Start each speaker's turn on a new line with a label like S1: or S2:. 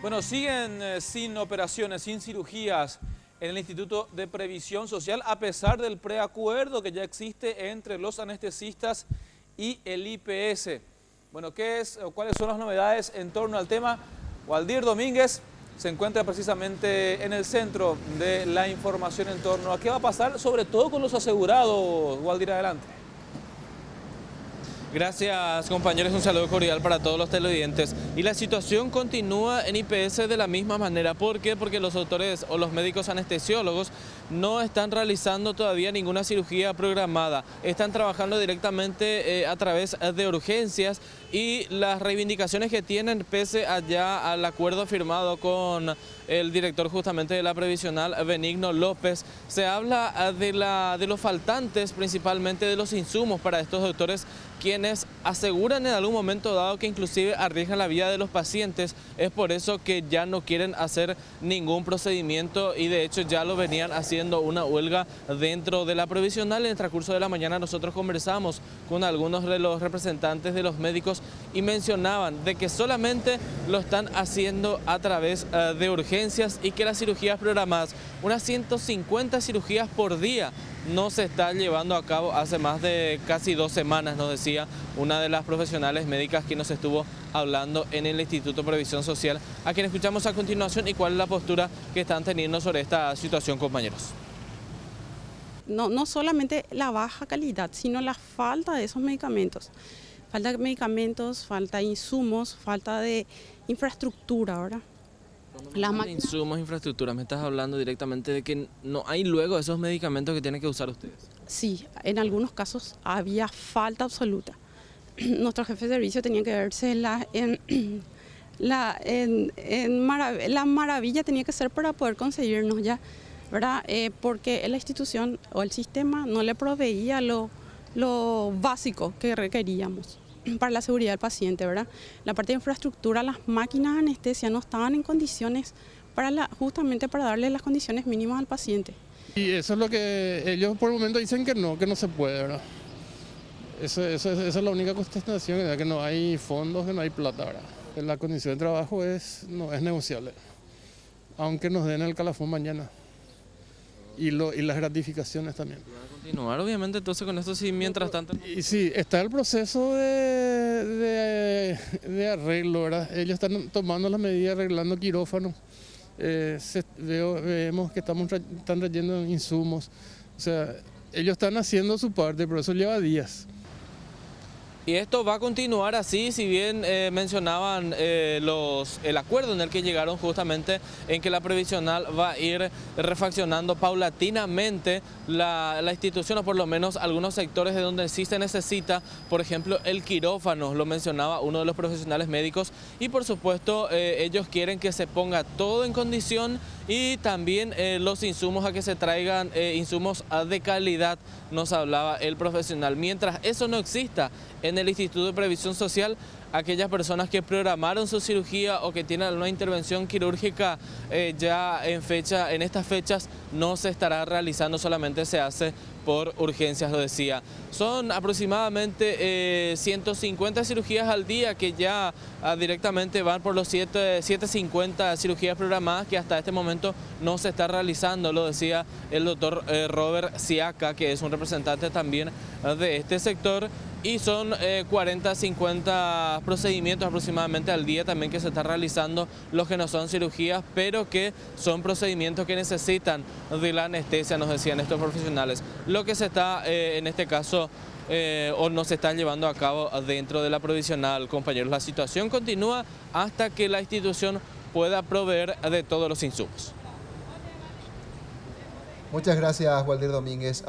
S1: Bueno, siguen sin operaciones, sin cirugías en el Instituto de Previsión Social, a pesar del preacuerdo que ya existe entre los anestesistas y el IPS. Bueno, ¿cuáles son las novedades en torno al tema? Waldir Domínguez se encuentra precisamente en el centro de la información en torno a qué va a pasar, sobre todo con los asegurados. Waldir, adelante.
S2: Gracias, compañeros, un saludo cordial para todos los televidentes. Y la situación continúa en IPS de la misma manera. ¿Por qué? Porque los doctores o los médicos anestesiólogos no están realizando todavía ninguna cirugía programada. Están trabajando directamente a través de urgencias y las reivindicaciones que tienen pese allá al acuerdo firmado con el director justamente de la Previsional, Benigno López. Se habla de los faltantes, principalmente de los insumos para estos doctores, quienes aseguran en algún momento dado que inclusive arriesgan la vida de los pacientes. Es por eso que ya no quieren hacer ningún procedimiento y de hecho ya lo venían haciendo una huelga dentro de la Previsional. En el transcurso de la mañana nosotros conversamos con algunos de los representantes de los médicos y mencionaban de que solamente lo están haciendo a través de urgencias y que las cirugías programadas, unas 150 cirugías por día, no se está llevando a cabo hace más de casi 2 semanas, nos decía una de las profesionales médicas que nos estuvo hablando en el Instituto de Previsión Social, a quien escuchamos a continuación y cuál es la postura que están teniendo sobre esta situación, compañeros.
S3: No solamente la baja calidad, sino la falta de esos medicamentos. Falta de medicamentos, falta de insumos, falta de infraestructura, ¿verdad?
S2: Insumos, infraestructura, me estás hablando directamente de que no hay luego esos medicamentos que tienen que usar ustedes.
S3: Sí, en algunos casos había falta absoluta. Nuestro jefe de servicio tenía que verse la maravilla tenía que ser para poder conseguirnos ya, ¿verdad? Porque la institución o el sistema no le proveía lo básico que requeríamos para la seguridad del paciente, ¿verdad? La parte de infraestructura, las máquinas de anestesia no estaban en condiciones justamente para darle las condiciones mínimas al paciente.
S4: Y eso es lo que ellos por el momento dicen que no se puede, ¿verdad? Esa es la única contestación, ¿verdad? Que no hay fondos, que no hay plata, ¿verdad? La condición de trabajo no es negociable, aunque nos den el calafón mañana. Y las gratificaciones también.
S2: ¿Va a continuar obviamente entonces con esto si mientras tanto?
S4: Y sí, está el proceso de arreglo, ¿verdad? Ellos están tomando las medidas, arreglando quirófanos. Vemos que están trayendo insumos. O sea, ellos están haciendo su parte, pero eso lleva días.
S2: Y esto va a continuar así, si bien mencionaban el acuerdo en el que llegaron justamente en que la Previsional va a ir refaccionando paulatinamente la institución, o por lo menos algunos sectores de donde sí se necesita, por ejemplo el quirófano, lo mencionaba uno de los profesionales médicos, y por supuesto ellos quieren que se ponga todo en condición y también los insumos a que se traigan insumos de calidad, nos hablaba el profesional. Mientras eso no exista en el Instituto de Previsión Social, aquellas personas que programaron su cirugía o que tienen alguna intervención quirúrgica ya en estas fechas no se estará realizando, solamente se hace por urgencias, lo decía. Son aproximadamente 150 cirugías al día que ya directamente van por los 750 cirugías programadas que hasta este momento no se está realizando, lo decía el doctor Robert Siaca, que es un representante también de este sector. Y son 40-50 procedimientos aproximadamente al día también que se está realizando, los que no son cirugías, pero que son procedimientos que necesitan de la anestesia, nos decían estos profesionales. Lo que se está, en este caso, o no se está llevando a cabo dentro de la Provisional, compañeros. La situación continúa hasta que la institución pueda proveer de todos los insumos.
S5: Muchas gracias, Waldir Domínguez.